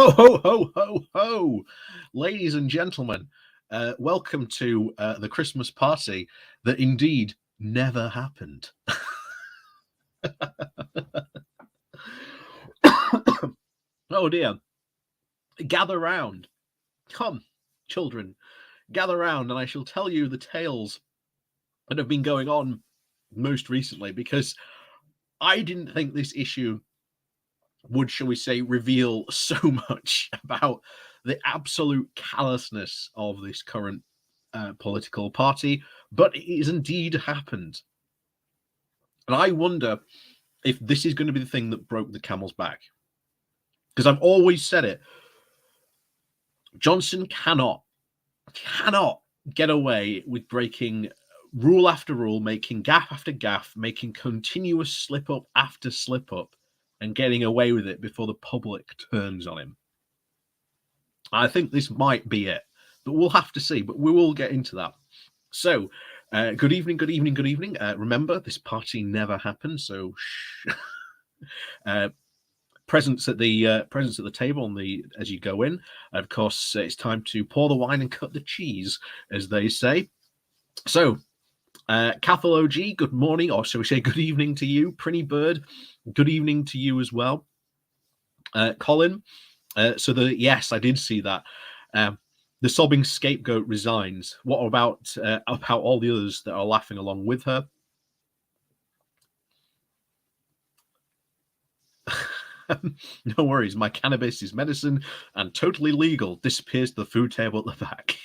Ho, ho, ho, ho, ho! Ladies and gentlemen, welcome to the Christmas party that indeed never happened. Oh dear. Gather round. Come, children, gather round, and I shall tell you the tales that have been going on most recently, because I didn't think this issue would, shall we say, reveal so much about the absolute callousness of this current political party, but it has indeed happened. And I wonder if this is going to be the thing that broke the camel's back. Because I've always said it, Johnson cannot get away with breaking rule after rule, making gaffe after gaffe, making continuous slip up after slip up, and getting away with it before the public turns on him. I think this might be it, but we'll have to see. But we will get into that. So, good evening. Remember, this party never happened. So, presents at the table as you go in. Of course, it's time to pour the wine and cut the cheese, as they say. So, Cathal OG, good morning, or shall we say good evening to you. Prinny Bird, good evening to you as well. Colin, yes, I did see that. The sobbing scapegoat resigns. What about all the others that are laughing along with her? No worries, my cannabis is medicine and totally legal. Disappears to the food table at the back.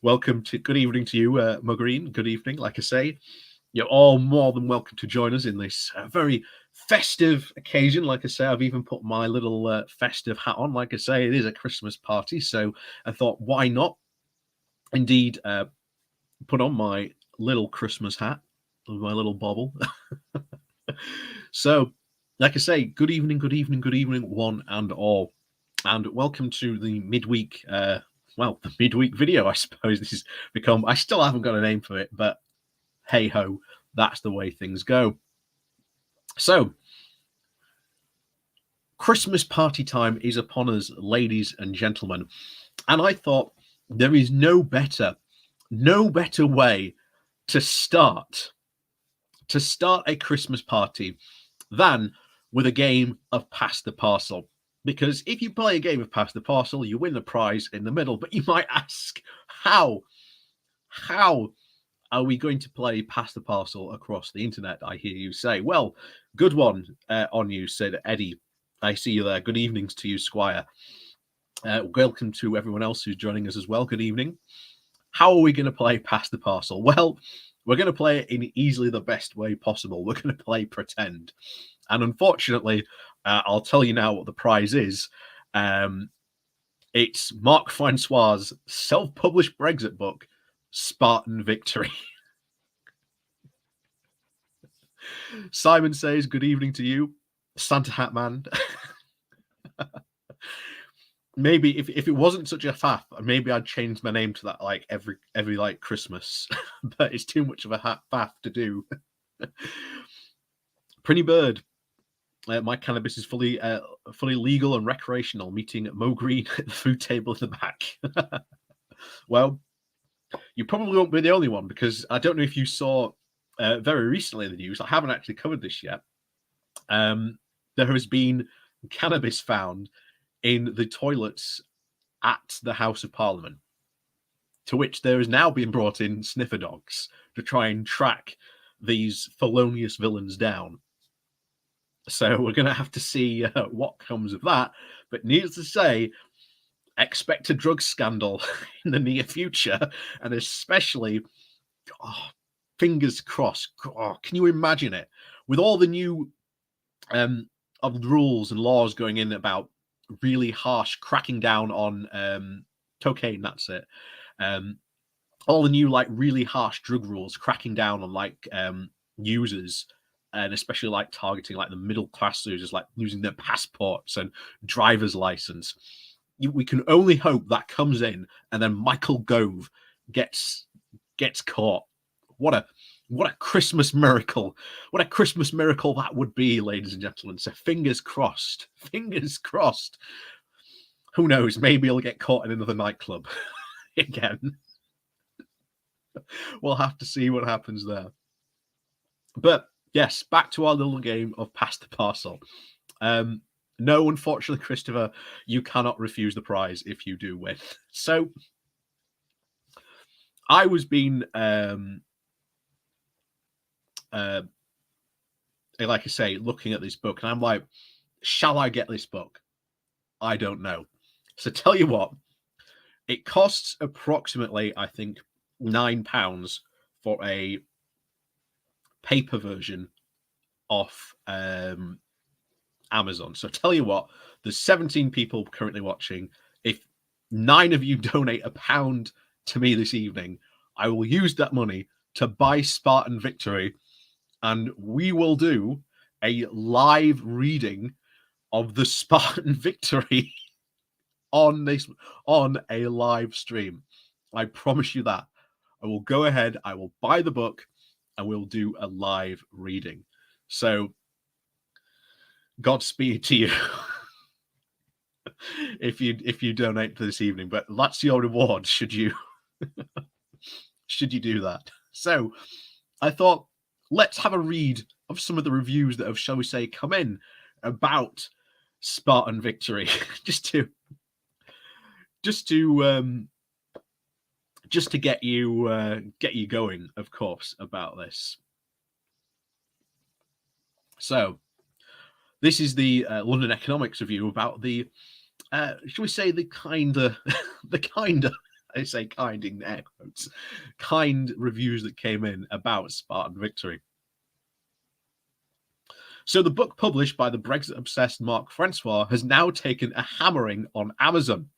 Good evening to you, Mugreen. Good evening. Like I say, you're all more than welcome to join us in this very festive occasion. Like I say, I've even put my little festive hat on. Like I say, it is a Christmas party, so I thought, why not? Indeed, put on my little Christmas hat with my little bauble. So, like I say, good evening, one and all, and welcome to the midweek. The midweek video, I suppose this has become. I still haven't got a name for it, but hey ho, that's the way things go. So, Christmas party time is upon us, ladies and gentlemen, and I thought there is no better way to start a Christmas party than with a game of Pass the Parcel. Because if you play a game of Pass the Parcel, you win the prize in the middle. But you might ask, how are we going to play Pass the Parcel across the internet? I hear you say. Well, good one on you, said Eddie. I see you there. Good evenings to you, Squire. Welcome to everyone else who's joining us as well. Good evening. How are we going to play Pass the Parcel? Well, we're going to play it in easily the best way possible. We're going to play pretend. And unfortunately, I'll tell you now what the prize is. It's Mark Francois' self-published Brexit book, Spartan Victory. Simon says, good evening to you, Santa Hat Man. Maybe if it wasn't such a faff, maybe I'd change my name to that like every like Christmas. But it's too much of a faff to do. Prinny Bird. My cannabis is fully legal and recreational, meeting Mo Green at the food table in the back. Well, you probably won't be the only one, because I don't know if you saw very recently in the news, I haven't actually covered this yet, there has been cannabis found in the toilets at the House of Parliament, to which there has now been brought in sniffer dogs to try and track these felonious villains down. So we're going to have to see what comes of that. But needless to say, expect a drug scandal in the near future, and especially, fingers crossed. Can you imagine it? With all the new of rules and laws going in about really harsh cracking down on cocaine, that's it. All the new like really harsh drug rules cracking down on like users, and especially like targeting like the middle class users, like losing their passports and driver's license. We can only hope that comes in and then Michael Gove gets caught. What What a Christmas miracle. What a Christmas miracle that would be, ladies and gentlemen. So fingers crossed. Fingers crossed. Who knows? Maybe he'll get caught in another nightclub again. We'll have to see what happens there. But yes, back to our little game of Pass the Parcel. No, unfortunately, Christopher, you cannot refuse the prize if you do win. So I was being, like I say, looking at this book, and I'm like, shall I get this book? I don't know. So tell you what, it costs approximately, I think, £9 for a paper version off Amazon. So tell you what, there's 17 people currently watching. If 9 of you donate £1 to me this evening, I will use that money to buy Spartan Victory, and we will do a live reading of the Spartan Victory on a live stream. I promise you that. I will go ahead, I will buy the book, and we'll do a live reading. So Godspeed to you if you donate to this evening, but that's your reward should you do that. So I thought, let's have a read of some of the reviews that have, shall we say, come in about Spartan Victory, just to get you going, of course, about this. So this is the London Economics review about the, shall we say, the kinder, I say kind in air quotes, kind reviews that came in about Spartan Victory. So the book published by the Brexit-obsessed Mark Francois has now taken a hammering on Amazon.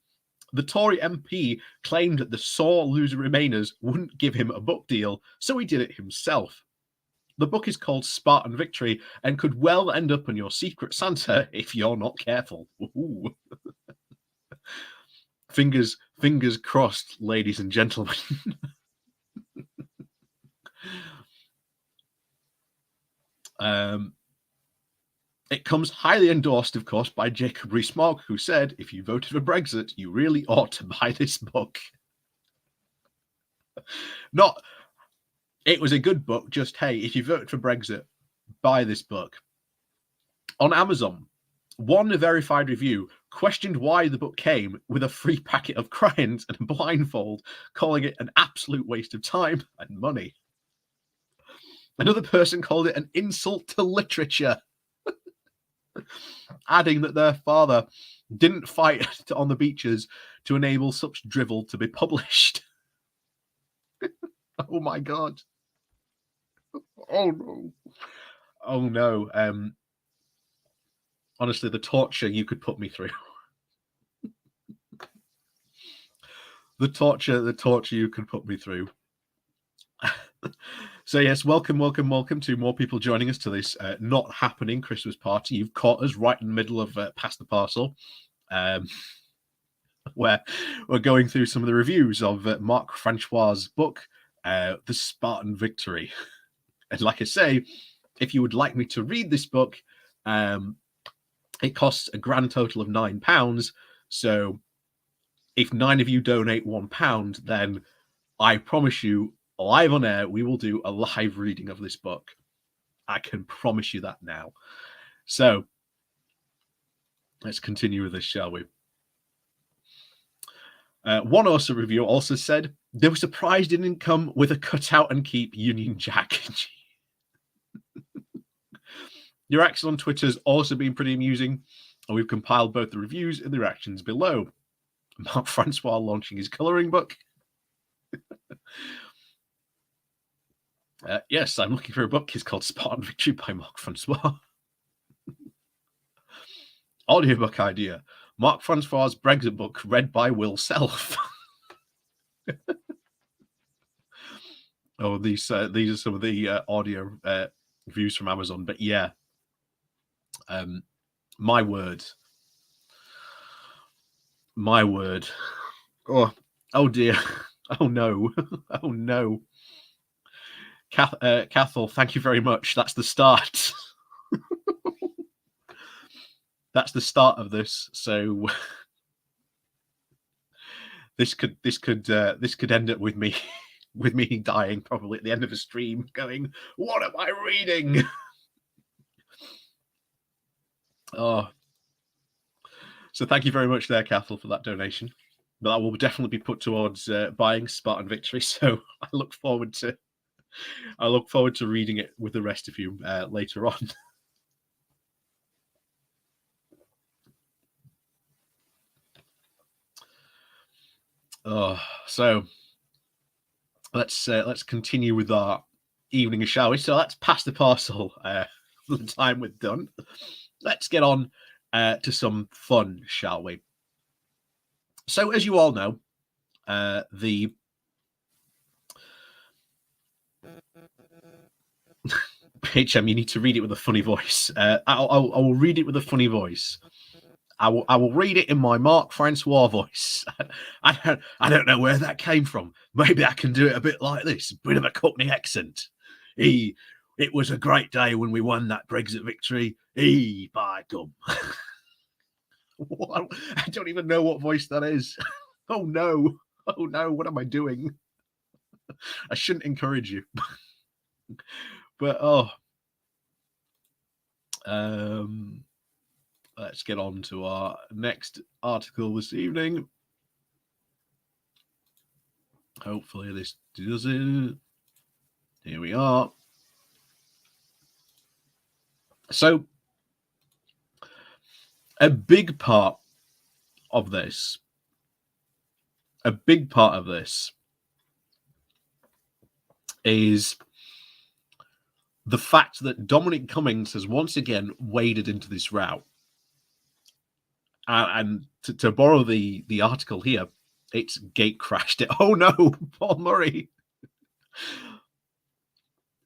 The Tory MP claimed that the sore loser Remainers wouldn't give him a book deal, so he did it himself. The book is called Spartan Victory and could well end up on your Secret Santa if you're not careful. Ooh. Fingers crossed, ladies and gentlemen. It comes highly endorsed, of course, by Jacob Rees-Mogg, who said, if you voted for Brexit, you really ought to buy this book. It was a good book, just, hey, if you voted for Brexit, buy this book. On Amazon, one verified review questioned why the book came with a free packet of crayons and a blindfold, calling it an absolute waste of time and money. Another person called it an insult to literature, adding that their father didn't fight on the beaches to enable such drivel to be published. Oh my God. Oh no. Oh no. Honestly, the torture you could put me through. the torture you could put me through. So yes, welcome to more people joining us to this not happening Christmas party. You've caught us right in the middle of Pass the Parcel, where we're going through some of the reviews of Mark Francois' book, The Spartan Victory. And like I say, if you would like me to read this book, it costs a grand total of £9. So if 9 of you donate £1, then I promise you, live on air, we will do a live reading of this book. I can promise you that now. So let's continue with this, shall we? One awesome reviewer also said they were surprised it didn't come with a cutout and keep Union Jack. Your reaction on Twitter has also been pretty amusing, and we've compiled both the reviews and the reactions below. Mark Francois launching his colouring book. Yes, I'm looking for a book. It's called Spartan Victory by Mark Francois. Audiobook idea. Mark Francois' Brexit book read by Will Self. Oh, these are some of the audio views from Amazon. But yeah, my word. Oh dear. Oh no. Oh no. Cathal, thank you very much. That's the start. That's the start of this. So this could end up with me with me dying probably at the end of a stream, going, "What am I reading?" Oh, so thank you very much there, Cathal, for that donation. But that will definitely be put towards buying Spartan Victory. So I look forward to reading it with the rest of you later on. Oh, so let's continue with our evening, shall we? So let's pass the parcel for the time we're done. Let's get on to some fun, shall we? So, as you all know, the HM, you need to read it with a funny voice. I will read it with a funny voice. I will read it in my Mark Francois voice. I don't know where that came from. Maybe I can do it a bit like this, a bit of a Cockney accent. It was a great day when we won that Brexit victory. By gum. I don't even know what voice that is. Oh no, what am I doing? I shouldn't encourage you. But let's get on to our next article this evening. Hopefully this does it. Here we are. So a big part of this is the fact that Dominic Cummings has once again waded into this row. And to borrow the article here, it's gate crashed it. Oh no, Paul Murray.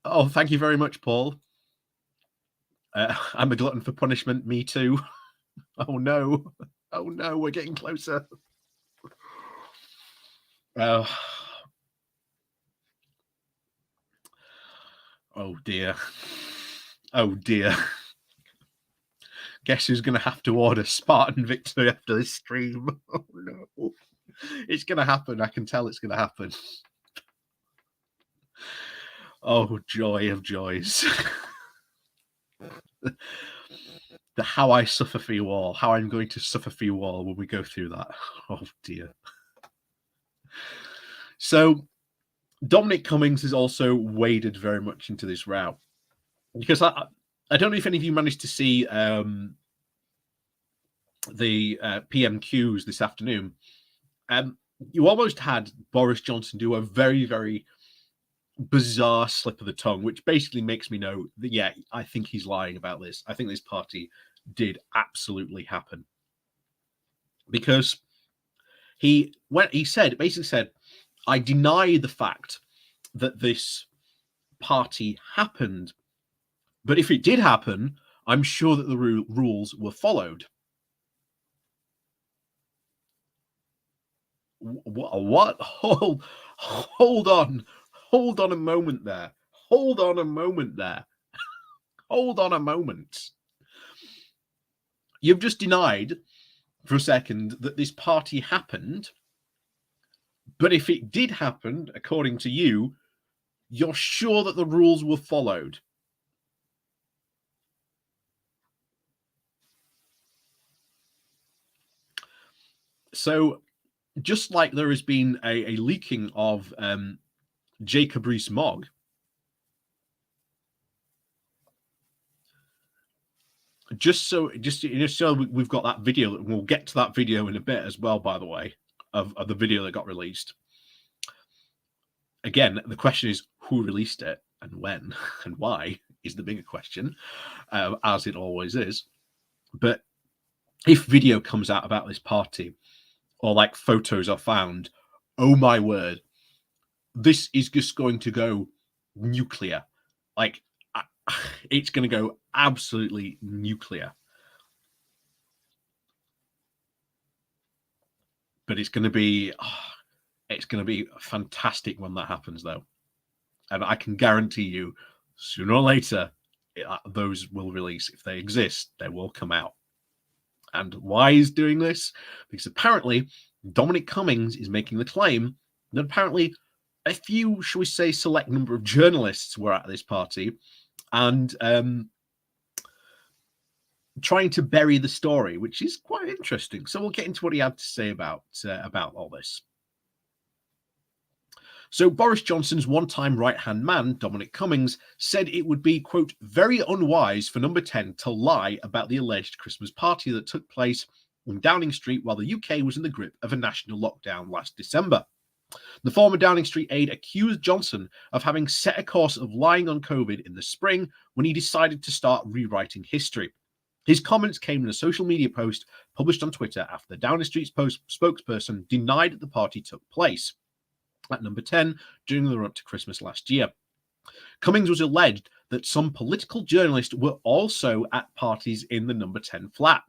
Oh, thank you very much, Paul. I'm a glutton for punishment. Me too. Oh no, we're getting closer. Oh dear. Oh dear. Guess who's going to have to order Spartan Victory after this stream? Oh no. It's going to happen. I can tell it's going to happen. Oh, joy of joys. The how I suffer for you all, how I'm going to suffer for you all when we go through that. Oh dear. So Dominic Cummings has also waded very much into this row, because I don't know if any of you managed to see the PMQs this afternoon. You almost had Boris Johnson do a very, very bizarre slip of the tongue, which basically makes me know that, yeah, I think he's lying about this. I think this party did absolutely happen, because he basically said, I deny the fact that this party happened, but if it did happen, I'm sure that the rules were followed. What? Hold on a moment there. Hold on a moment. You've just denied for a second that this party happened, but if it did happen, according to you, you're sure that the rules were followed. So, just like there has been a leaking of Jacob Rees-Mogg, just so we've got that video, and we'll get to that video in a bit as well, by the way, of the video that got released. Again, the question is who released it and when and why is the bigger question, as it always is. But if video comes out about this party, or like photos are found, oh my word, this is just going to go nuclear. Like, it's going to go absolutely nuclear. But it's going to be fantastic when that happens, though. And I can guarantee you, sooner or later, those will release. If they exist, they will come out. And why he's doing this? Because apparently Dominic Cummings is making the claim that apparently a few, shall we say, select number of journalists were at this party and trying to bury the story, which is quite interesting. So we'll get into what he had to say about all this. So Boris Johnson's one-time right-hand man, Dominic Cummings, said it would be, quote, very unwise for Number 10 to lie about the alleged Christmas party that took place in Downing Street while the UK was in the grip of a national lockdown last December. The former Downing Street aide accused Johnson of having set a course of lying on COVID in the spring when he decided to start rewriting history. His comments came in a social media post published on Twitter after the Downing Street spokesperson denied that the party took place at Number 10 during the run-up to Christmas last year. Cummings was alleged that some political journalists were also at parties in the Number 10 flat.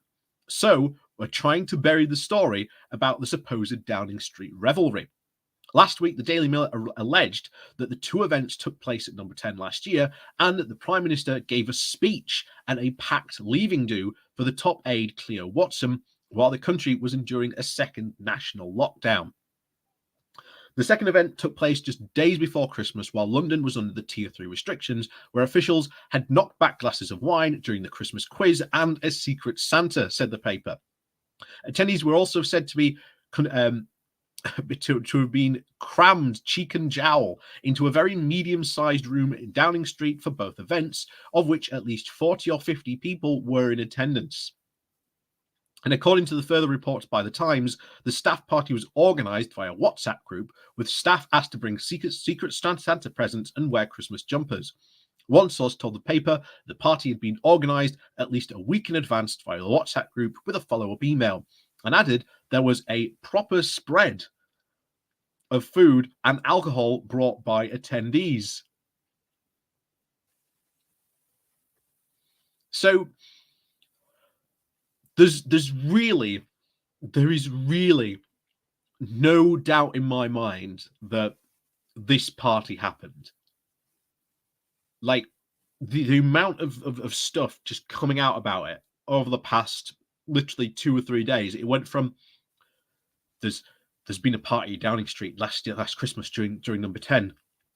So we're trying to bury the story about the supposed Downing Street revelry. Last week, the Daily Mail alleged that the two events took place at Number 10 last year and that the Prime Minister gave a speech and a packed leaving do for the top aide Cleo Watson while the country was enduring a second national lockdown. The second event took place just days before Christmas while London was under the Tier 3 restrictions, where officials had knocked back glasses of wine during the Christmas quiz and a secret Santa, said the paper. Attendees were also said to be to have been crammed cheek and jowl into a very medium-sized room in Downing Street for both events, of which at least 40 or 50 people were in attendance. And according to the further reports by The Times, the staff party was organised via a WhatsApp group, with staff asked to bring secret Santa presents and wear Christmas jumpers. One source told the paper the party had been organised at least a week in advance via the WhatsApp group with a follow-up email, and added there was a proper spread of food and alcohol brought by attendees. So there is really no doubt in my mind that this party happened. Like the amount of stuff just coming out about it over the past literally 2 or 3 days. It went from there's been a party at Downing Street last Christmas during Number 10.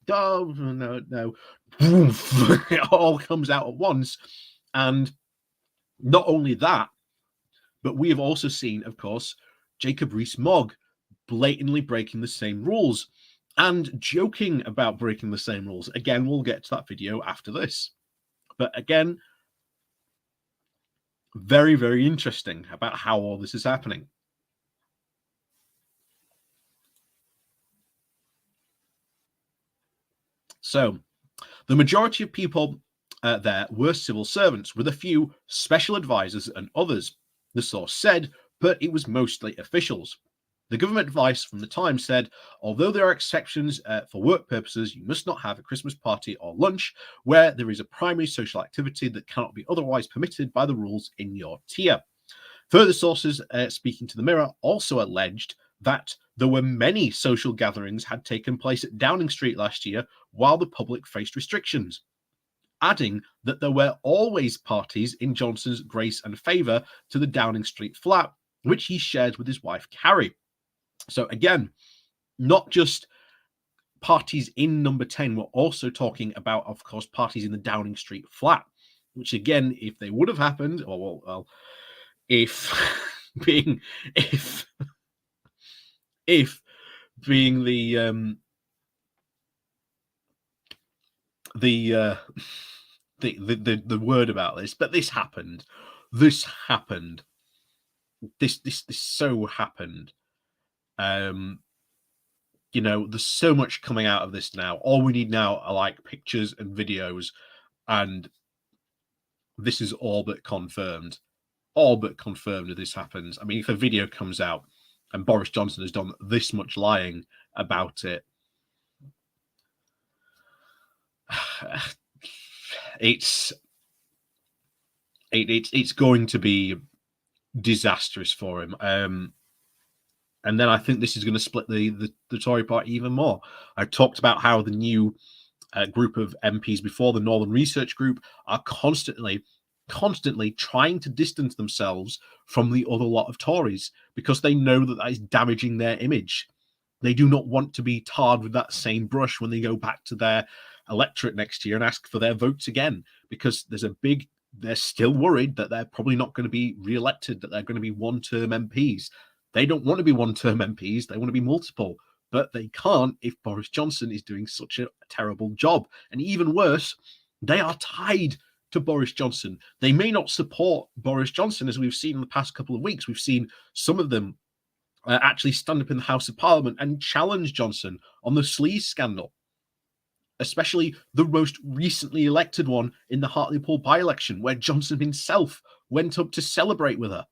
Oh no. It all comes out at once. And not only that, but we have also seen, of course, Jacob Rees-Mogg blatantly breaking the same rules and joking about breaking the same rules. Again, we'll get to that video after this. But again, very, very interesting about how all this is happening. So, the majority of people there were civil servants, with a few special advisors and others, the source said, but it was mostly officials. The government advice from the Times said, although there are exceptions for work purposes, you must not have a Christmas party or lunch where there is a primary social activity that cannot be otherwise permitted by the rules in your tier. Further sources speaking to the Mirror also alleged that there were many social gatherings had taken place at Downing Street last year while the public faced restrictions, adding that there were always parties in Johnson's grace and favour to the Downing Street flat, which he shared with his wife Carrie. So again, not just parties in Number 10, we're also talking about, of course, parties in the Downing Street flat, which again, if they would have happened, or well, if being the word about this, but this happened. This so happened. You know, there's so much coming out of this now. All we need now are like pictures and videos, and this is all but confirmed. All but confirmed that this happens. I mean, if a video comes out and Boris Johnson has done this much lying about it, it's going to be disastrous for him. And then I think this is going to split the Tory party even more. I talked about how the new group of MPs before, the Northern Research Group, are constantly trying to distance themselves from the other lot of Tories because they know that is damaging their image. They do not want to be tarred with that same brush when they go back to their electorate next year and ask for their votes again, because they're still worried that they're probably not going to be re-elected, that they're going to be one-term MPs. They don't want to be one-term MPs. They want to be multiple, but they can't if Boris Johnson is doing such a terrible job. And even worse, they are tied to Boris Johnson. They may not support Boris Johnson, as we've seen in the past couple of weeks. We've seen some of them actually stand up in the House of Parliament and challenge Johnson on the sleaze scandal, especially the most recently elected one in the Hartlepool by-election, where Johnson himself went up to celebrate with her.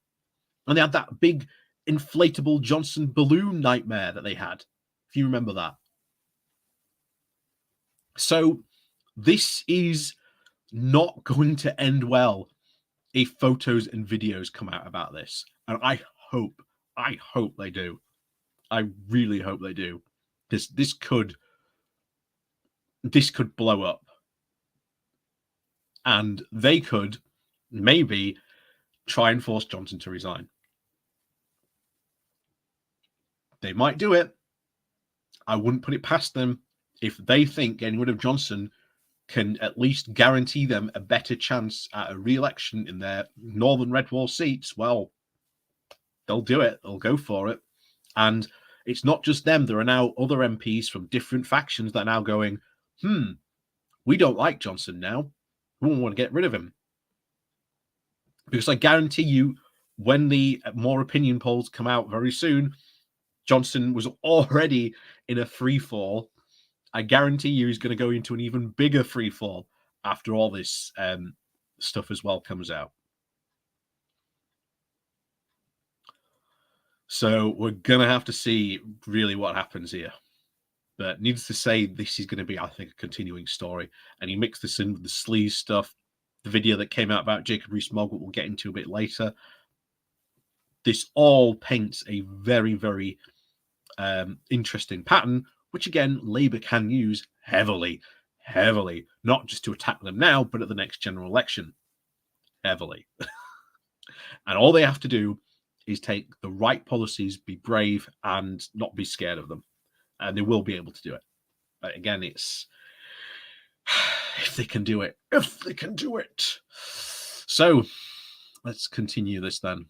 And they had that big inflatable Johnson balloon nightmare that they had, if you remember that. So this is not going to end well if photos and videos come out about this. And I hope they do. I really hope they do. This could blow up. And they could maybe try and force Johnson to resign. They might do it. I wouldn't put it past them. If they think getting rid of Johnson can at least guarantee them a better chance at a re-election in their Northern Red Wall seats, well, they'll do it. They'll go for it. And it's not just them. There are now other MPs from different factions that are now going, we don't like Johnson now. We want to get rid of him. Because I guarantee you, when the more opinion polls come out very soon, Johnson was already in a free fall. I guarantee you he's going to go into an even bigger free fall after all this stuff as well comes out. So we're going to have to see really what happens here. But needless to say, this is going to be, I think, a continuing story. And you mix this in with the sleaze stuff, the video that came out about Jacob Rees-Mogg, we'll get into a bit later. This all paints a very, very interesting pattern, which again, Labour can use heavily, not just to attack them now, but at the next general election, heavily. And all they have to do is take the right policies, be brave, and not be scared of them. And they will be able to do it. But again, it's if they can do it. So let's continue this then.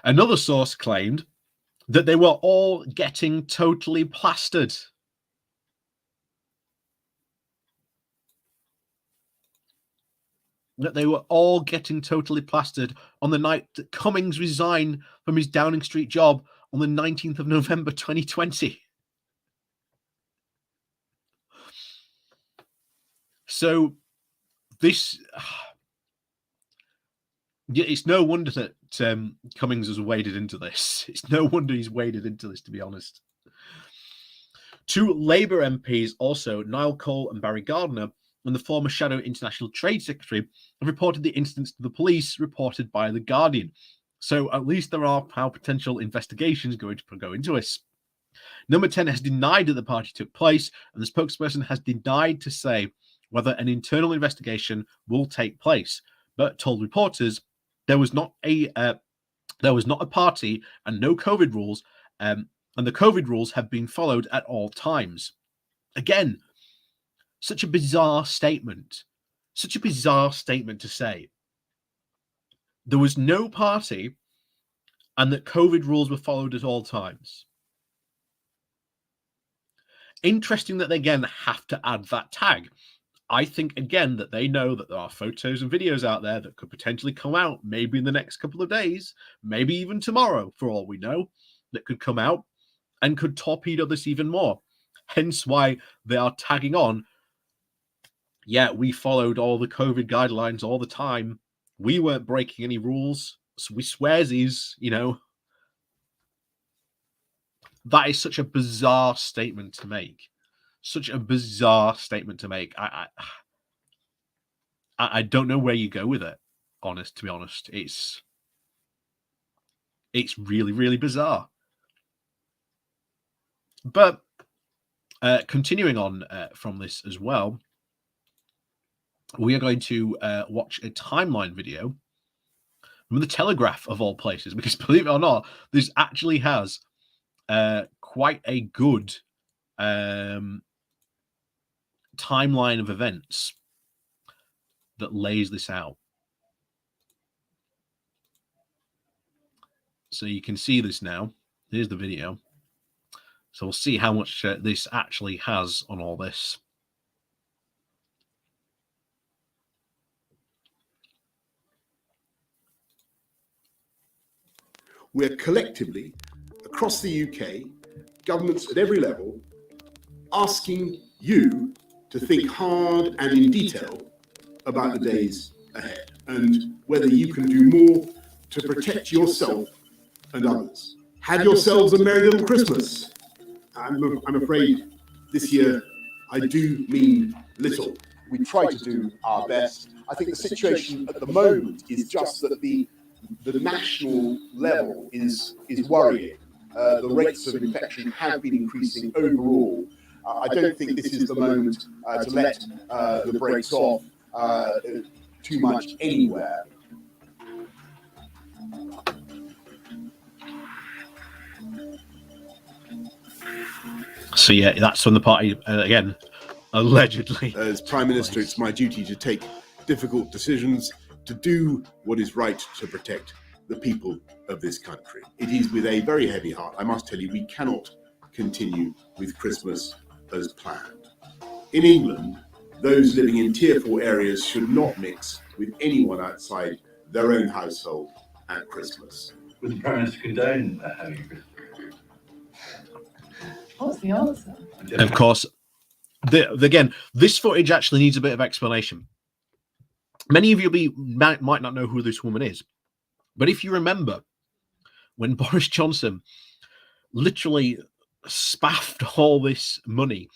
Another source claimed that they were all getting totally plastered. That they were all getting totally plastered on the night that Cummings resigned from his Downing Street job on the 19th of November 2020. So this... it's no wonder that Cummings has waded into this. It's no wonder he's waded into this, to be honest. Two Labour MPs also, Niall Cole and Barry Gardiner, and the former Shadow International Trade Secretary, have reported the incidents to the police, reported by The Guardian. So at least there are how potential investigations going to go into this. Number 10 has denied that the party took place, and the spokesperson has denied to say whether an internal investigation will take place, but told reporters there was not a party and no COVID rules, and the COVID rules have been followed at all times. Again, such a bizarre statement. Such a bizarre statement to say. There was no party and that COVID rules were followed at all times. Interesting that they again have to add that tag. I think, again, that they know that there are photos and videos out there that could potentially come out maybe in the next couple of days, maybe even tomorrow, for all we know, that could come out and could torpedo this even more. Hence why they are tagging on, yeah, we followed all the COVID guidelines all the time. We weren't breaking any rules. So we swearsies, That is such a bizarre statement to make. Such a bizarre statement to make. I don't know where you go with it. To be honest, it's really, really bizarre. But continuing on from this as well, we are going to watch a timeline video from the Telegraph of all places, because believe it or not, this actually has quite a good timeline of events that lays this out. So you can see this now. Here's the video. So we'll see how much this actually has on all this. We're collectively, across the UK, governments at every level, asking you to think hard and in detail about the days ahead and whether you can do more to protect yourself and others. Have yourselves a merry little Christmas. I'm afraid this year I do mean little. We try to do our best. I think the situation at the moment is just that the national level is worrying. The rates of infection have been increasing overall. I don't think this is the moment to let the brakes off too much anywhere. So yeah, that's when the party again, allegedly. As Prime Minister, it's my duty to take difficult decisions, to do what is right to protect the people of this country. It is with a very heavy heart, I must tell you, we cannot continue with Christmas as planned. In England, those living in Tier 4 areas should not mix with anyone outside their own household at Christmas. Would the Prime Minister condone having Christmas? What's the answer? Of course, again, this footage actually needs a bit of explanation. Many of you might not know who this woman is, but if you remember when Boris Johnson literally spaffed all this money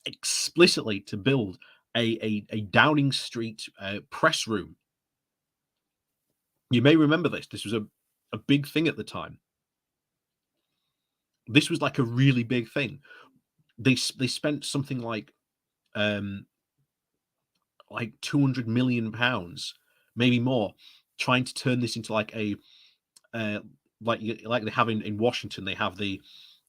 explicitly to build a Downing Street press room, you may remember this. This was a big thing at the time. This was like a really big thing. They spent something like £200 million, maybe more, trying to turn this into like a like they have in Washington. They have the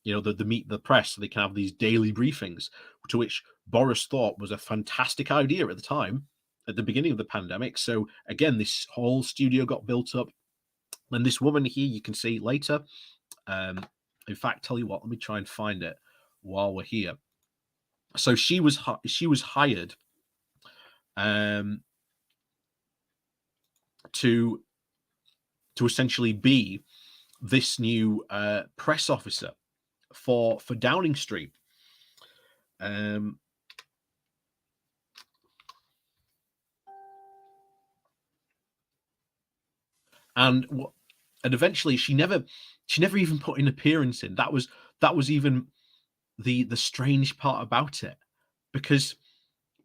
meet the press, so they can have these daily briefings, to which Boris thought was a fantastic idea at the time, at the beginning of the pandemic. So again, this whole studio got built up, and this woman here, you can see later. In fact, tell you what, let me try and find it while we're here. So she was hired to essentially be this new press officer for Downing Street. And eventually she never even put an appearance in. That was even the strange part about it, because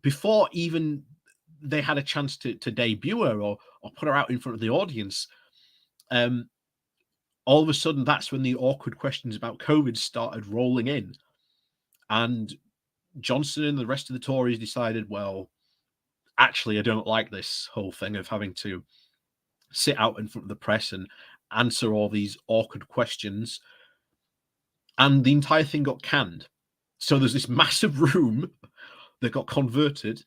before even they had a chance to debut her or put her out in front of the audience, all of a sudden that's when the awkward questions about COVID started rolling in, and Johnson and the rest of the Tories decided, well, actually, I don't like this whole thing of having to sit out in front of the press and answer all these awkward questions. And the entire thing got canned. So there's this massive room that got converted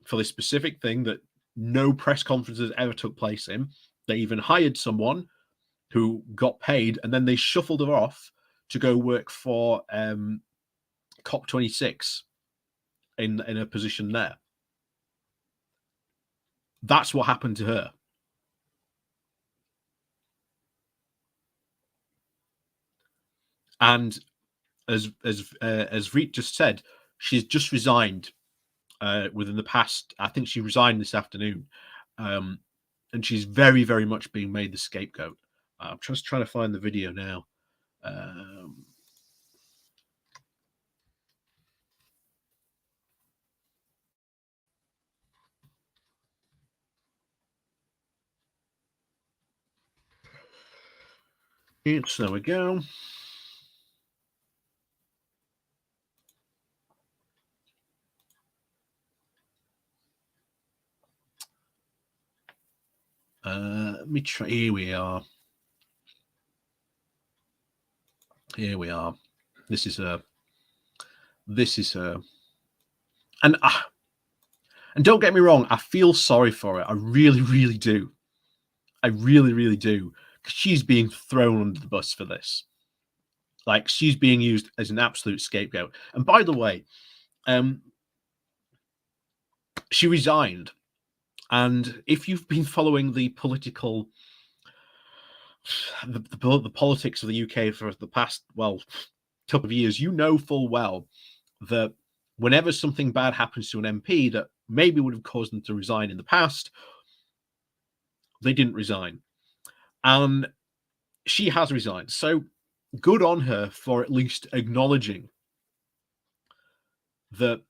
for this specific thing that no press conferences ever took place in. They even hired someone who got paid, and then they shuffled her off to go work for COP26 in a position there. That's what happened to her. And as Reet just said, she's just resigned within the past. I think she resigned this afternoon, and she's very, very much being made the scapegoat. I'm just trying to find the video now. There we go. Let me try. Here we are. Here we are. This is her. This is her. And don't get me wrong, I feel sorry for her. I really, really do. I really, really do. Because she's being thrown under the bus for this. Like, she's being used as an absolute scapegoat. And by the way, she resigned. And if you've been following the political, the politics of the UK for the past, well, couple of years, you know full well that whenever something bad happens to an MP that maybe would have caused them to resign in the past, they didn't resign. And she has resigned. So good on her for at least acknowledging that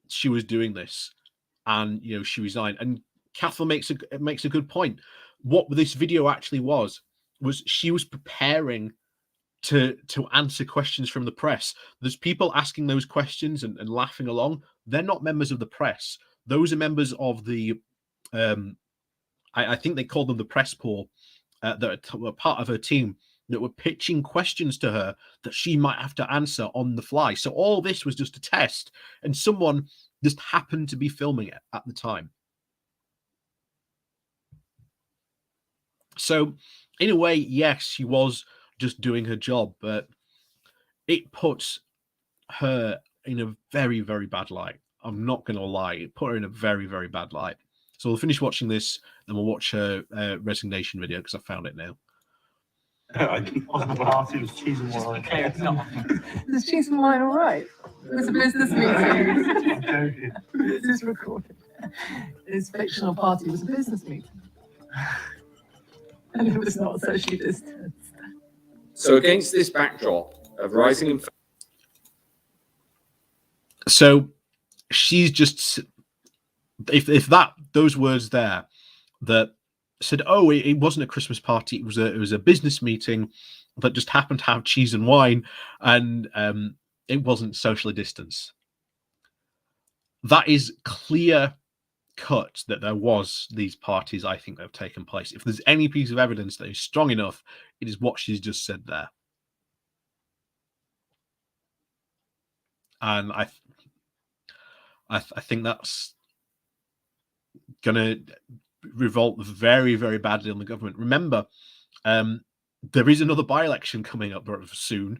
she was doing this, and she resigned. And Catherine makes a good point. What this video actually was she was preparing to answer questions from the press. There's people asking those questions and laughing along. They're not members of the press. Those are members of the I think they called them the press corps, that were part of her team, that were pitching questions to her that she might have to answer on the fly. So all this was just a test, and someone just happened to be filming it at the time. So in a way, yes, she was just doing her job, but it puts her in a very, very bad light. I'm not going to lie. It put her in a very, very bad light. So we'll finish watching this, and we'll watch her resignation video, because I found it now. The party was cheese and wine. Is cheese and wine all right? It was a business meeting. I'm joking. This is recorded. This fictional party was a business meeting. And it was not socially distanced. So against this backdrop of rising inflation. So she's just, if those words there that said, oh, it wasn't a Christmas party, it was a business meeting that just happened to have cheese and wine, and it wasn't socially distanced. That is clear cut that there was these parties, I think, that have taken place. If there's any piece of evidence that is strong enough, it is what she's just said there. And I think that's going to revolt very, very badly on the government. Remember, there is another by-election coming up soon.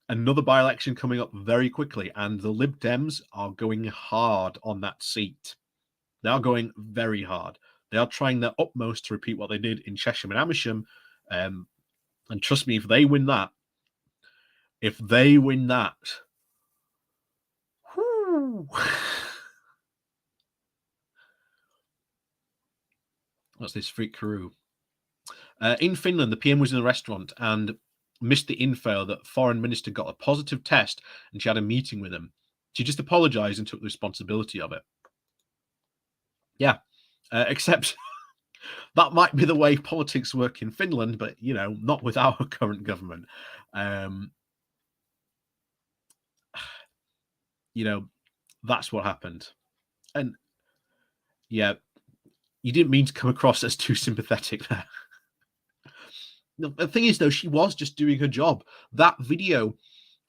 Another by-election coming up very quickly, and the Lib Dems are going hard on that seat. They are going very hard. They are trying their utmost to repeat what they did in Chesham and Amersham. And trust me, if they win that, whoo, what's this freakaroo? In Finland, the PM was in a restaurant and missed the info that foreign minister got a positive test, and she had a meeting with him. She just apologized and took the responsibility of it. Yeah, except that might be the way politics work in Finland, but, not with our current government. That's what happened. And, yeah, you didn't mean to come across as too sympathetic there. The thing is, though, she was just doing her job. That video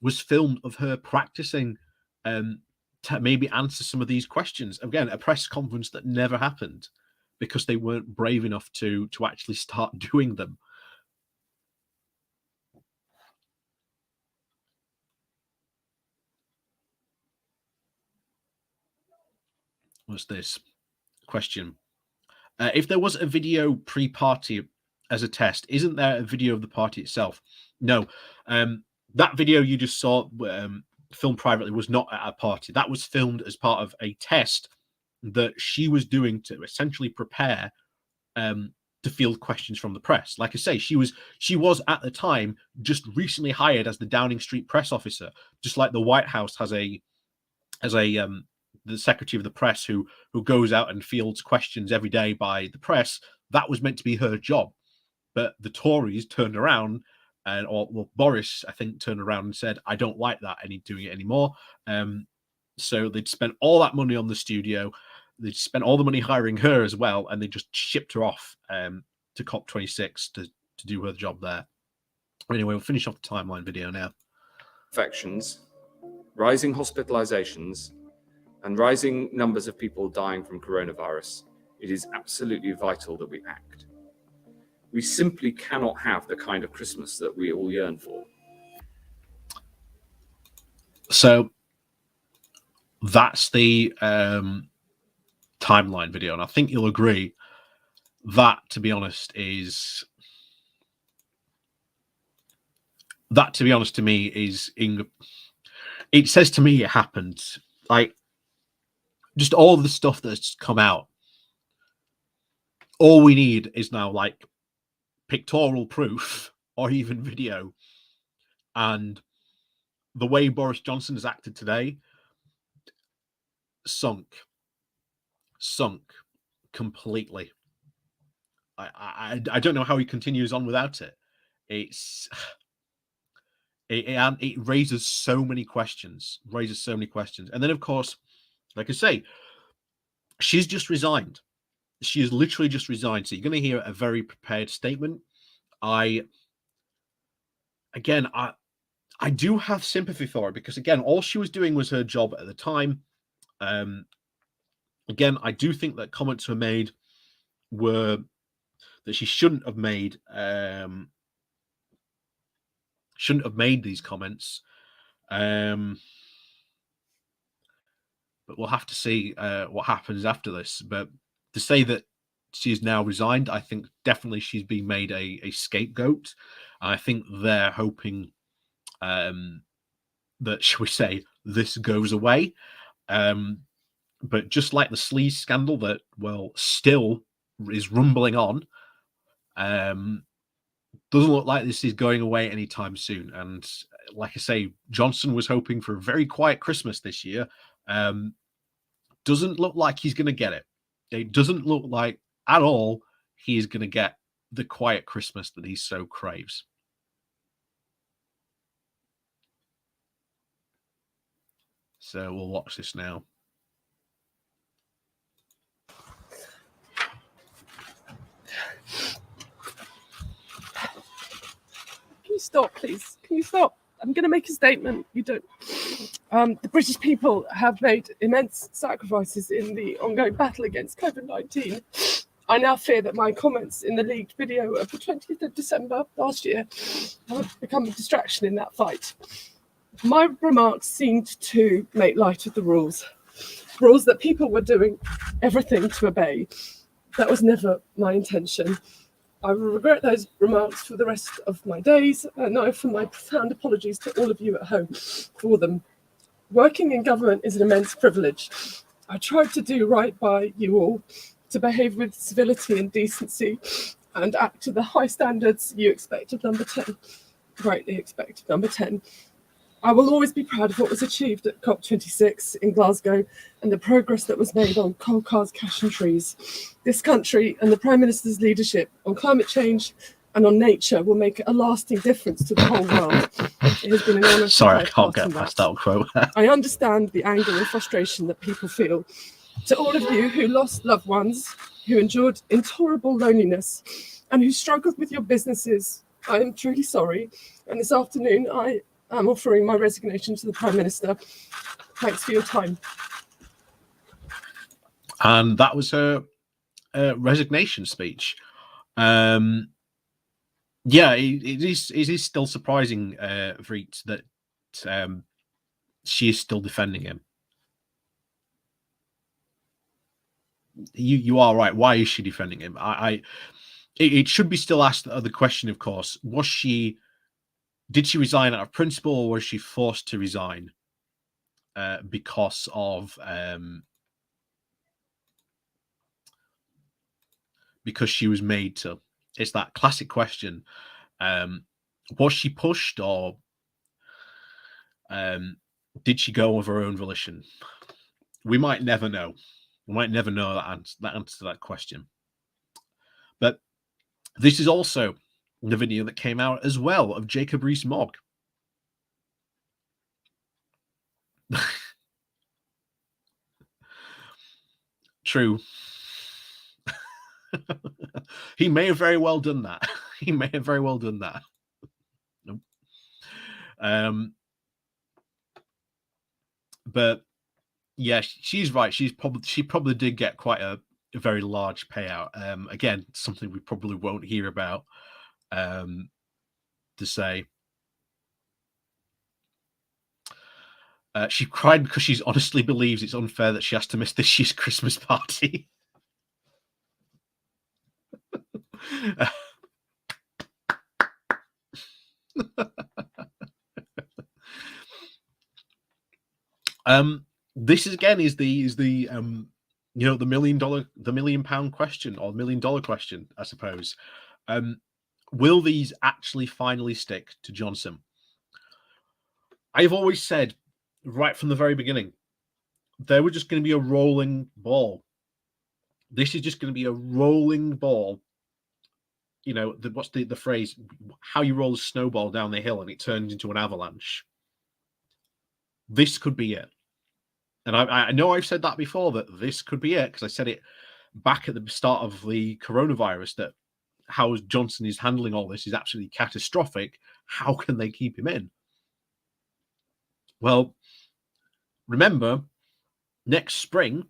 was filmed of her practicing to maybe answer some of these questions. Again, a press conference that never happened because they weren't brave enough to actually start doing them. What's this question? If there was a video pre-party as a test, isn't there a video of the party itself? No. That video you just saw filmed privately was not at a party. That was filmed as part of a test that she was doing to essentially prepare to field questions from the press. Like I say, she was at the time just recently hired as the Downing Street press officer, just like the White House has the secretary of the press who goes out and fields questions every day by the press. That was meant to be her job, but the Tories turned around Boris, I think, turned around and said, I don't like that, and he's doing it anymore. So they'd spent all that money on the studio. They spent all the money hiring her as well, and they just shipped her off to COP26 to do her job there. Anyway, we'll finish off the timeline video now. Infections, rising hospitalizations, and rising numbers of people dying from coronavirus, it is absolutely vital that we act. We simply cannot have the kind of Christmas that we all yearn for. So that's the timeline video, and I think you'll agree that, to be honest, to me is it says to me it happened. Like, just all the stuff that's come out, all we need is now like pictorial proof or even video. And the way Boris Johnson has acted today, sunk completely. I don't know how he continues on without it. It raises so many questions. And then, of course, like I say, she's just resigned. She has literally just resigned. So you're going to hear a very prepared statement. I do have sympathy for her because, again, all she was doing was her job at the time. Again, I do think that comments were made that she shouldn't have made. Shouldn't have made these comments. But we'll have to see what happens after this. But to say that she's now resigned, I think definitely she's been made a scapegoat. I think they're hoping that, shall we say, this goes away. But just like the sleaze scandal that, well, still is rumbling on, doesn't look like this is going away anytime soon. And like I say, Johnson was hoping for a very quiet Christmas this year. Doesn't look like he's going to get it. It doesn't look like at all he is going to get the quiet Christmas that he so craves. So we'll watch this now. Can you stop, please? Can you stop? I'm going to make a statement. You don't. The British people have made immense sacrifices in the ongoing battle against COVID-19. I now fear that my comments in the leaked video of the 20th of December last year have become a distraction in that fight. My remarks seemed to make light of the rules that people were doing everything to obey. That was never my intention. I will regret those remarks for the rest of my days, and I offer my profound apologies to all of you at home for them. Working in government is an immense privilege. I tried to do right by you all, to behave with civility and decency, and act to the high standards you expect of number 10, rightly expect of number 10. I will always be proud of what was achieved at COP26 in Glasgow and the progress that was made on coal cars, cash and trees. This country and the Prime Minister's leadership on climate change and on nature will make a lasting difference to the whole world. It has been an honour. Sorry, I can't get past that quote. I understand the anger and frustration that people feel. To all of you who lost loved ones, who endured intolerable loneliness, and who struggled with your businesses, I am truly sorry. And this afternoon, I'm offering my resignation to the Prime Minister. Thanks for your time. And that was her resignation speech. Yeah, it is still surprising, Vreet, that she is still defending him. You are right. Why is she defending him? It should be still asked the question, of course. Did she resign out of principle, or was she forced to resign because she was made to? It's that classic question. Was she pushed, or did she go of her own volition? We might never know. We might never know that answer to that question. But this is also the video that came out as well of Jacob Rees-Mogg. True. He may have very well done that. He may have very well done that. Nope. But yeah, she's right. She probably did get quite a very large payout. Again, something we probably won't hear about. To say, she cried because she honestly believes it's unfair that she has to miss this year's Christmas party. This is again is the you know, the £1 million question, or $1 million question, I suppose. Will these actually finally stick to Johnson? I've always said right from the very beginning, they were just going to be a rolling ball. This is just going to be a rolling ball. You know, what's the phrase? How you roll a snowball down the hill and it turns into an avalanche. This could be it. And I know I've said that before, that this could be it, because I said it back at the start of the coronavirus, that how Johnson is handling all this is absolutely catastrophic. How can they keep him in? Well, remember, next spring,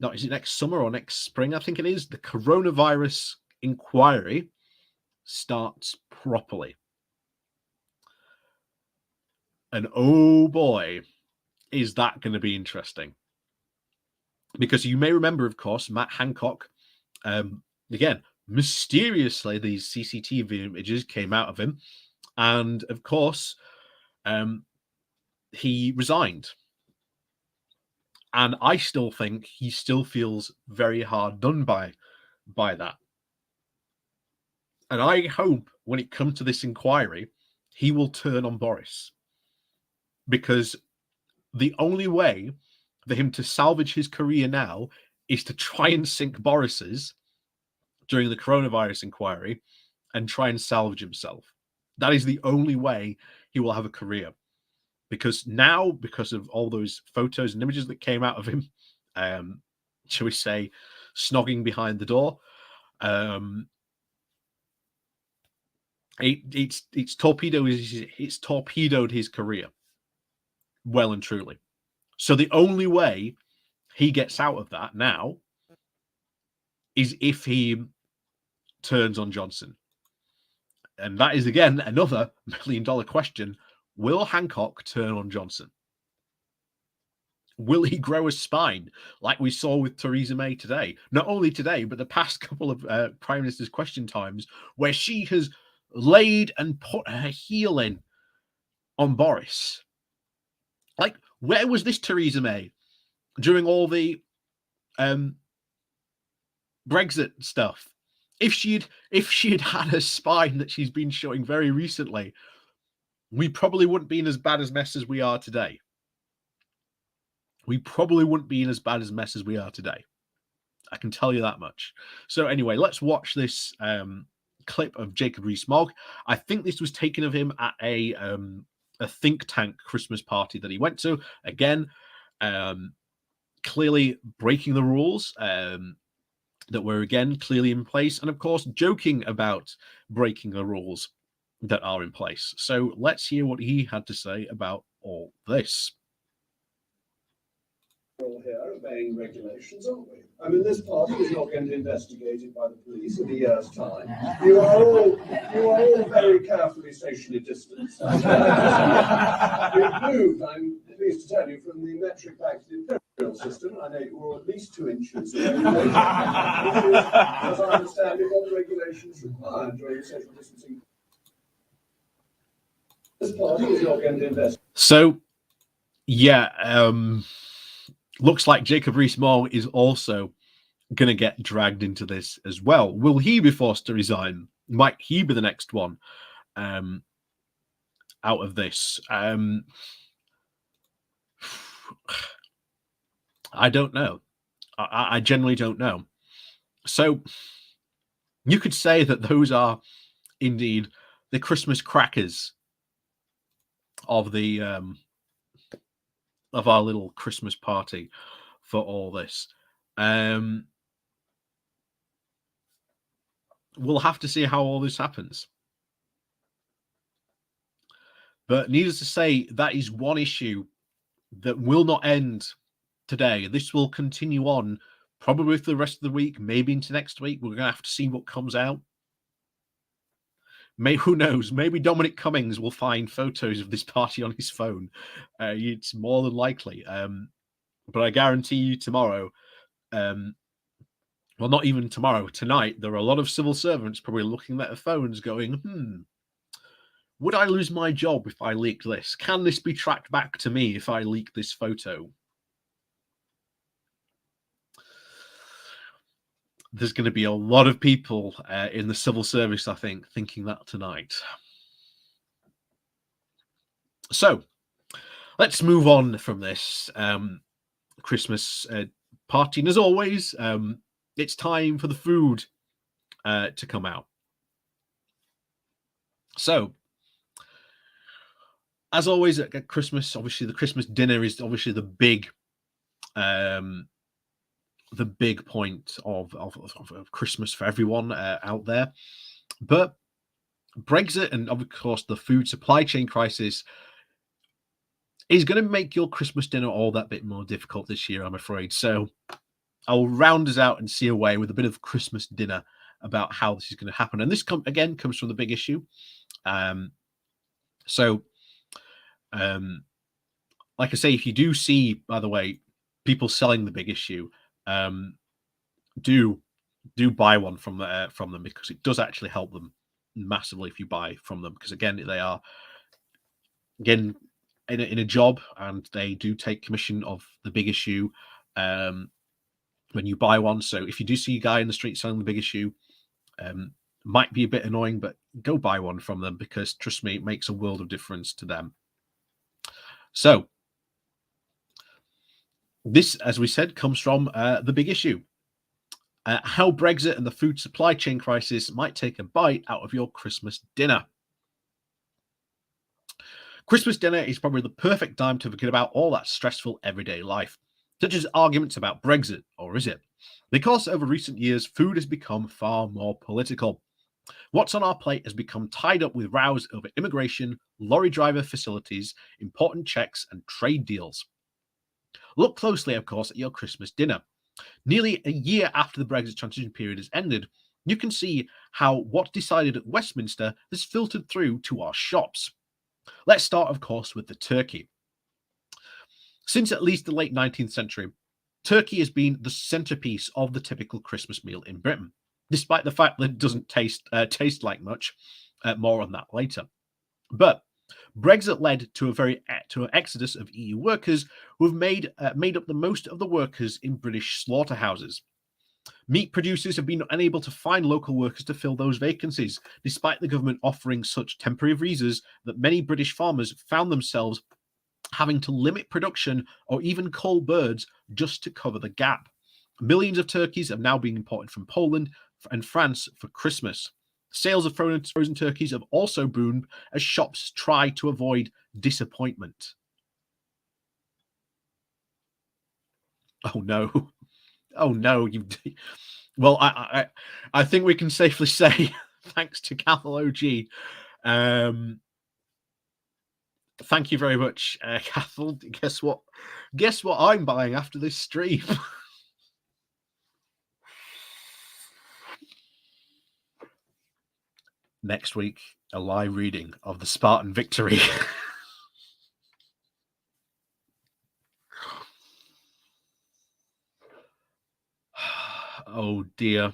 no, is it next summer or next spring? I think it is. The coronavirus inquiry starts properly. And oh boy, is that going to be interesting. Because you may remember, of course, Matt Hancock, again, mysteriously, these CCTV images came out of him. And of course, he resigned. And I still think he still feels very hard done by that. And I hope when it comes to this inquiry, he will turn on Boris. Because the only way for him to salvage his career now is to try and sink Boris's during the coronavirus inquiry and try and salvage himself. That is the only way he will have a career. Because now, because of all those photos and images that came out of him, shall we say, snogging behind the door, it's torpedoed his career well and truly. So the only way he gets out of that now is if he turns on Johnson. And that is, again, another $1 million question. Will Hancock turn on Johnson? Will he grow a spine like we saw with Theresa May today? Not only today, but the past couple of Prime Minister's Question Times, where she has laid and put her heel in on Boris. Like, where was this Theresa May during all the Brexit stuff? If she had a spine that she's been showing very recently, we probably wouldn't be in as bad a mess as we are today. We probably wouldn't be in as bad a mess as we are today. I can tell you that much. So anyway, let's watch this clip of Jacob Rees-Mogg. I think this was taken of him at a think tank Christmas party that he went to. Again, clearly breaking the rules that were, again, clearly in place. And of course, joking about breaking the rules that are in place. So let's hear what he had to say about all this. We're all here obeying regulations, aren't we? I mean, this party is not going to be investigated by the police in a year's time. You are all very carefully socially distanced. You've moved, I'm pleased to tell you, from the metric back to the imperial system. I know you were at least 2 inches away, which is, as I understand it, what the regulations require during social distancing. This party is not going to invest. So, yeah, looks like Jacob Rees-Mogg is also going to get dragged into this as well. Will he be forced to resign? Might he be the next one out of this? I don't know. I generally don't know. So you could say that those are indeed the Christmas crackers of the of our little Christmas party for all this. We'll have to see how all this happens. But needless to say, that is one issue that will not end today. This will continue on probably for the rest of the week, maybe into next week. We're going to have to see what comes out. Who knows? Maybe Dominic Cummings will find photos of this party on his phone. It's more than likely. But I guarantee you tomorrow, well, not even tomorrow, tonight, there are a lot of civil servants probably looking at their phones going, would I lose my job if I leaked this? Can this be tracked back to me if I leak this photo? There's going to be a lot of people in the civil service, I think, thinking that tonight. So let's move on from this Christmas party. And as always, it's time for the food to come out. So, as always at Christmas, obviously the Christmas dinner is obviously the big point of Christmas for everyone out there. But Brexit and of course the food supply chain crisis is going to make your Christmas dinner all that bit more difficult this year, I'm afraid. So I'll round us out and see away with a bit of Christmas dinner about how this is going to happen. And this again comes from the big issue. Like I say, if you do see, by the way, people selling the big issue, do buy one from them, because it does actually help them massively if you buy from them, because again they are in a job and they do take commission of the big issue when you buy one. So if you do see a guy in the street selling the big issue, might be a bit annoying, but go buy one from them, because trust me, it makes a world of difference to them. So this, as we said, comes from the big issue. How Brexit and the food supply chain crisis might take a bite out of your Christmas dinner. Christmas dinner is probably the perfect time to forget about all that stressful everyday life, such as arguments about Brexit, or is it? Because over recent years, food has become far more political. What's on our plate has become tied up with rows over immigration, lorry driver facilities, important checks, and trade deals. Look closely, of course, at your Christmas dinner. Nearly a year after the Brexit transition period has ended, you can see how what's decided at Westminster has filtered through to our shops. Let's start, of course, with the turkey. Since at least the late 19th century, turkey has been the centerpiece of the typical Christmas meal in Britain, despite the fact that it doesn't taste like much. More on that later. But Brexit led to an exodus of EU workers who have made up the most of the workers in British slaughterhouses. Meat producers have been unable to find local workers to fill those vacancies, despite the government offering such temporary visas that many British farmers found themselves having to limit production or even cull birds just to cover the gap. Millions of turkeys are now being imported from Poland and France for Christmas. Sales of frozen turkeys have also boomed as shops try to avoid disappointment. Oh no. Oh no. Well, I think we can safely say, thanks to Cathal OG, thank you very much, Cathal. Guess what I'm buying after this stream? Next week, a live reading of the Spartan victory. Oh dear.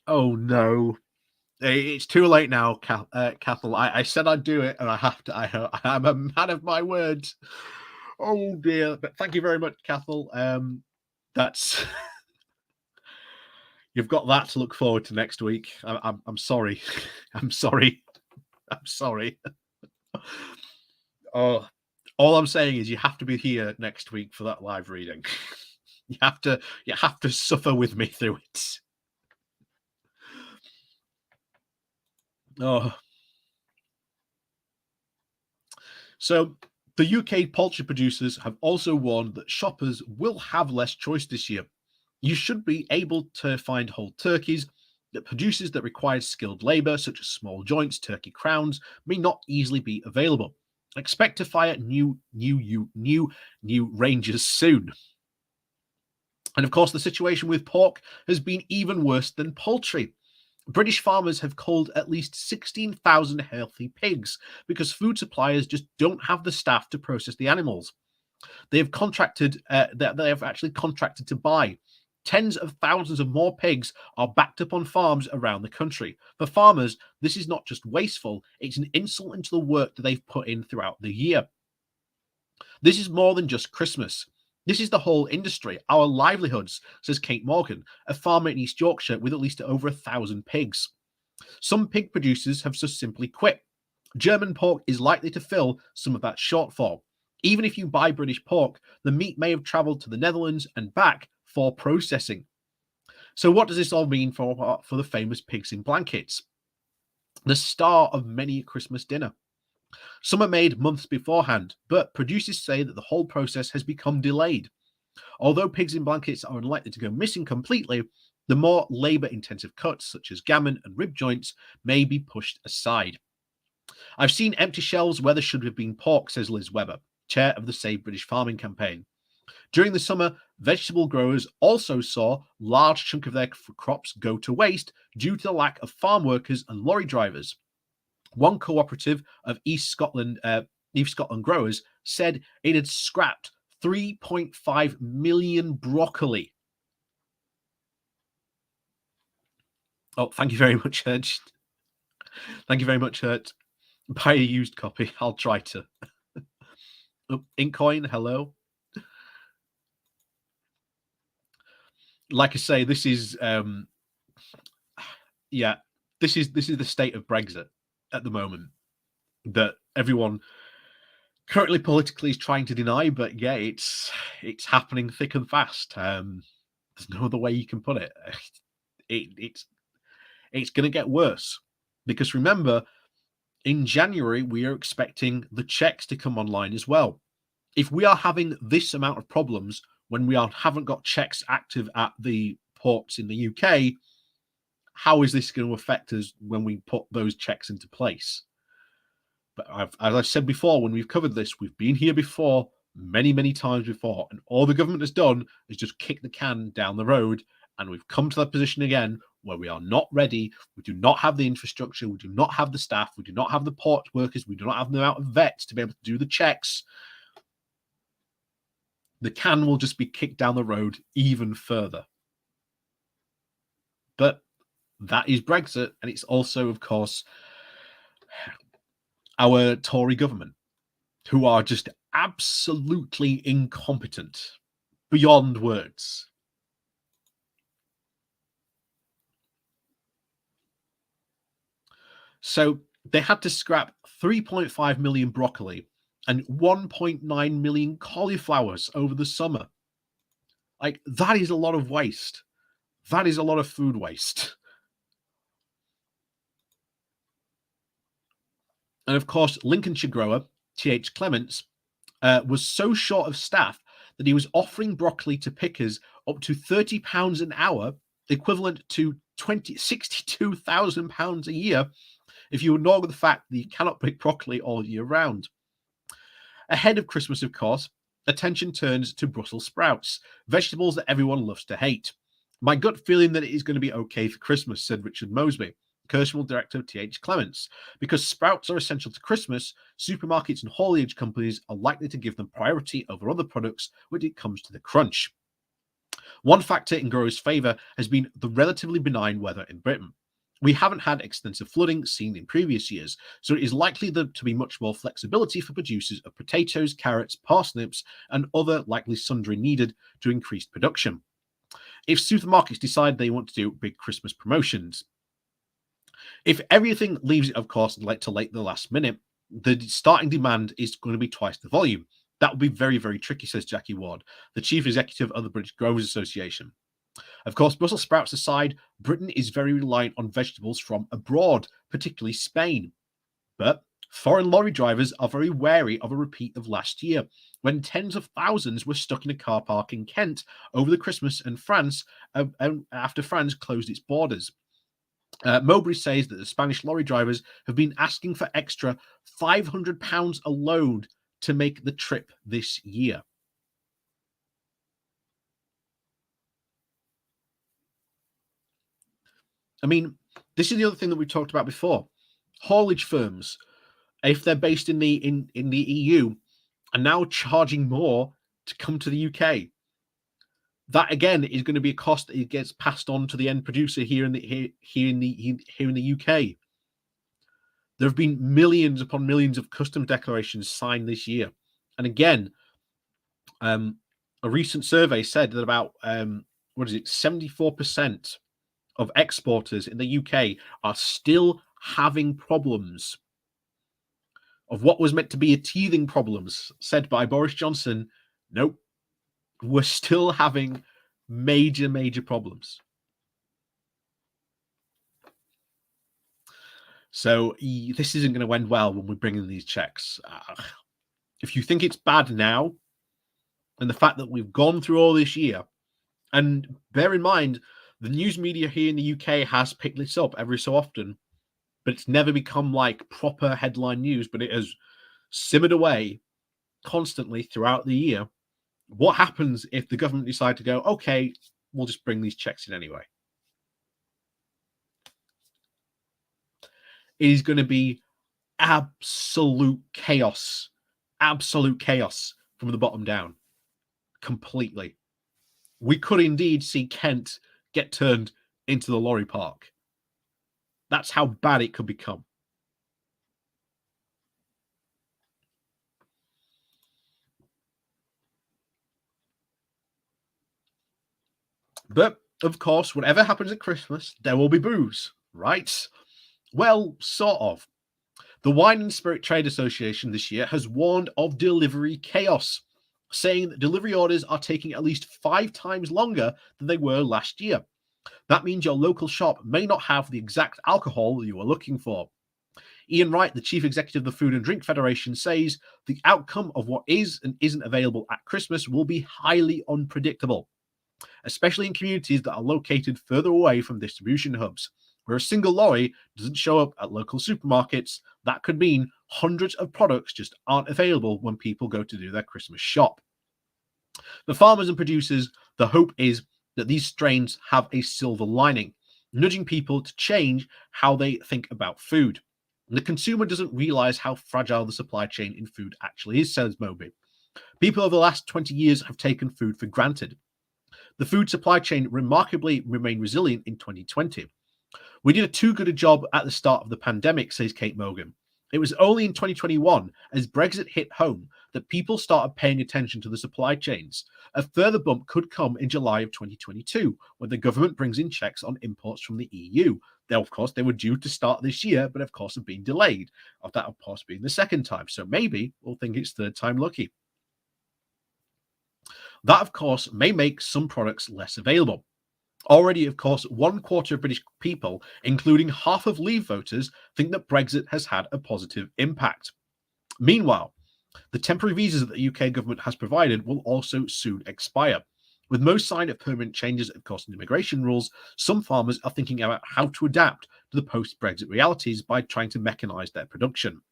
Oh no. It's too late now, Cathal. I said I'd do it, and I have to. I'm a man of my words. Oh dear. But thank you very much, Cathal. That's you've got that to look forward to next week. I'm sorry. I'm sorry. I'm sorry. Oh, all I'm saying is you have to be here next week for that live reading. You have to suffer with me through it. Oh. So The UK poultry producers have also warned that shoppers will have less choice this year. You should be able to find whole turkeys, that producers that require skilled labour, such as small joints, turkey crowns, may not easily be available. Expect to fire new ranges soon. And of course, the situation with pork has been even worse than poultry. British farmers have culled at least 16,000 healthy pigs because food suppliers just don't have the staff to process the animals. They have actually contracted to buy. Tens of thousands of more pigs are backed up on farms around the country. For farmers, this is not just wasteful, it's an insult into the work that they've put in throughout the year. This is more than just Christmas. This is the whole industry, our livelihoods, says Kate Morgan, a farmer in East Yorkshire with at least over 1,000 pigs. Some pig producers have just simply quit. German pork is likely to fill some of that shortfall. Even if you buy British pork, the meat may have travelled to the Netherlands and back for processing. So what does this all mean for the famous pigs in blankets? The star of many a Christmas dinner. Some are made months beforehand, but producers say that the whole process has become delayed. Although pigs in blankets are unlikely to go missing completely, the more labour-intensive cuts, such as gammon and rib joints, may be pushed aside. I've seen empty shelves where there should have been pork, says Liz Webber, chair of the Save British Farming campaign. During the summer, vegetable growers also saw a large chunk of their crops go to waste due to the lack of farm workers and lorry drivers. One cooperative of East Scotland growers said it had scrapped 3.5 million broccoli. Oh, thank you very much, Hurt. Thank you very much, Hurt. Buy a used copy. I'll try to. Oh, Inkcoin, hello. Like I say, this is this is the state of Brexit at the moment that everyone currently politically is trying to deny, but yeah, it's happening thick and fast. There's no other way you can put it. It's going to get worse because remember, in January we are expecting the checks to come online as well. If we are having this amount of problems when we haven't got checks active at the ports in the UK, how is this going to affect us when we put those checks into place? But as I've said before, when we've covered this, we've been here before, many times before, and all the government has done is just kick the can down the road, and we've come to that position again where we are not ready. We do not have the infrastructure, we do not have the staff, we do not have the port workers, we do not have the amount of vets to be able to do the checks. The can will just be kicked down the road even further. But that is Brexit, and it's also, of course, our Tory government, who are just absolutely incompetent, beyond words. So they had to scrap 3.5 million broccoli and 1.9 million cauliflowers over the summer. Like, that is a lot of waste. That is a lot of food waste. And of course, Lincolnshire grower T.H. Clements was so short of staff that he was offering broccoli to pickers up to £30 an hour, equivalent to £62,000 a year, if you ignore the fact that you cannot pick broccoli all year round. Ahead of Christmas, of course, attention turns to Brussels sprouts, vegetables that everyone loves to hate. My gut feeling that it is going to be okay for Christmas, said Richard Mosby, commercial director of T.H. Clements. Because sprouts are essential to Christmas, supermarkets and haulage companies are likely to give them priority over other products when it comes to the crunch. One factor in growers' favour has been the relatively benign weather in Britain. We haven't had extensive flooding seen in previous years, so it is likely to be much more flexibility for producers of potatoes, carrots, parsnips, and other likely sundry needed to increase production. If supermarkets decide they want to do big Christmas promotions, if everything leaves it, of course, to the last minute, the starting demand is going to be twice the volume. That would be very, very tricky, says Jackie Ward, the chief executive of the British Growers Association. Of course, Brussels sprouts aside, Britain is very reliant on vegetables from abroad, particularly Spain. But Foreign lorry drivers are very wary of a repeat of last year, when tens of thousands were stuck in a car park in Kent over the Christmas and France after France closed its borders. Mowbray says that the Spanish lorry drivers have been asking for extra £500 a load to make the trip this year. I mean, this is the other thing that we talked about before. Haulage firms, if they're based in the EU, are now charging more to come to the UK. That again is going to be a cost that gets passed on to the end producer here in the UK. There have been millions upon millions of custom declarations signed this year, and again, a recent survey said that about 74% of exporters in the UK are still having problems of what was meant to be a teething problems, said by Boris Johnson. Nope, we're still having major problems. So this isn't going to end well when we bring in these checks. If you think it's bad now, and the fact that we've gone through all this year, and bear in mind, the news media here in the UK has picked this up every so often, but it's never become like proper headline news, but it has simmered away constantly throughout the year. What happens if the government decide to go, okay, we'll just bring these checks in anyway? It is going to be absolute chaos from the bottom down, completely. We could indeed see Kent get turned into the lorry park. That's how bad it could become. But, of course, whatever happens at Christmas, there will be booze, right? Well, sort of. The Wine and Spirit Trade Association this year has warned of delivery chaos, saying that delivery orders are taking at least 5 times longer than they were last year. That means your local shop may not have the exact alcohol that you are looking for. Ian Wright, the chief executive of the Food and Drink Federation, says the outcome of what is and isn't available at Christmas will be highly unpredictable, especially in communities that are located further away from distribution hubs. Where a single lorry doesn't show up at local supermarkets, that could mean hundreds of products just aren't available when people go to do their Christmas shop. For farmers and producers, the hope is that these strains have a silver lining, nudging people to change how they think about food. The consumer doesn't realize how fragile the supply chain in food actually is, says Moby. People over the last 20 years have taken food for granted. The food supply chain remarkably remained resilient in 2020. We did a too good a job at the start of the pandemic, says Kate Mogan. It was only in 2021, as Brexit hit home, that people started paying attention to the supply chains. A further bump could come in July of 2022, when the government brings in checks on imports from the EU. They were due to start this year, but of course have been delayed. That, of course, being the second time. So maybe we'll think it's third time lucky. That, of course, may make some products less available. Already, of course, 1/4 of British people, including half of Leave voters, think that Brexit has had a positive impact. Meanwhile, the temporary visas that the UK government has provided will also soon expire. With most sign of permanent changes, of course, in immigration rules, some farmers are thinking about how to adapt to the post-Brexit realities by trying to mechanise their production.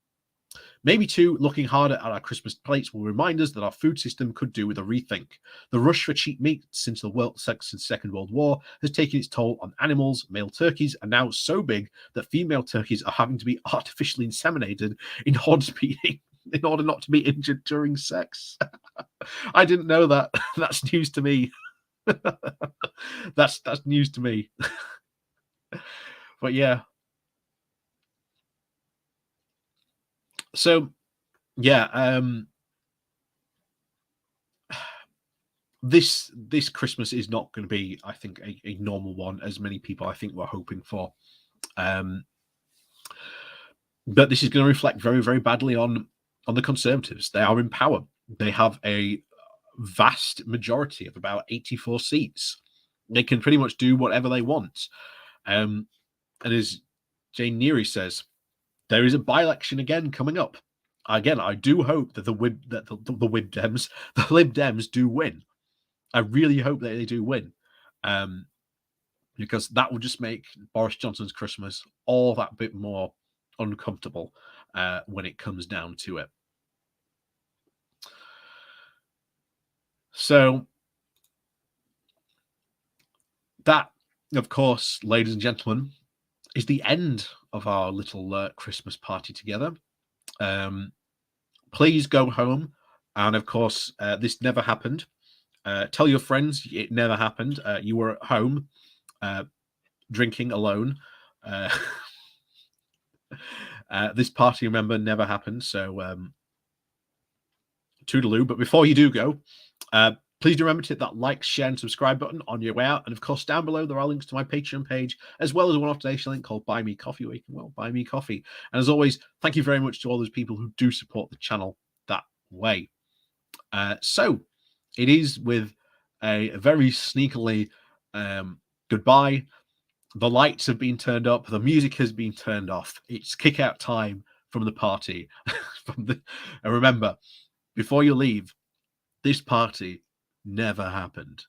Maybe, too, looking harder at our Christmas plates will remind us that our food system could do with a rethink. The rush for cheap meat since the Second World War has taken its toll on animals. Male turkeys are now so big that female turkeys are having to be artificially inseminated in order not to be injured during sex. I didn't know that. That's news to me. That's news to me. But yeah. So, yeah, this Christmas is not going to be, I think, a normal one, as many people, I think, were hoping for. But this is going to reflect very, very badly on the Conservatives. They are in power. They have a vast majority of about 84 seats. They can pretty much do whatever they want. And as Jane Neary says, there is a by-election again coming up. Again, I do hope that the Lib Dems do win. I really hope that they do win, because that will just make Boris Johnson's Christmas all that bit more uncomfortable when it comes down to it. So that, of course, ladies and gentlemen, is the end of our little Christmas party together. Please go home. And of course, this never happened. Tell your friends it never happened. You were at home drinking alone. This party, remember, never happened. So toodaloo. But before you do go, please do remember to hit that like, share, and subscribe button on your way out. And of course, down below, there are links to my Patreon page, as well as a one-off donation link called Buy Me Coffee, where you can, well, buy me coffee. And as always, thank you very much to all those people who do support the channel that way. So it is with a very sneakily goodbye. The lights have been turned up. The music has been turned off. It's kick-out time from the party. And remember, before you leave, this party never happened.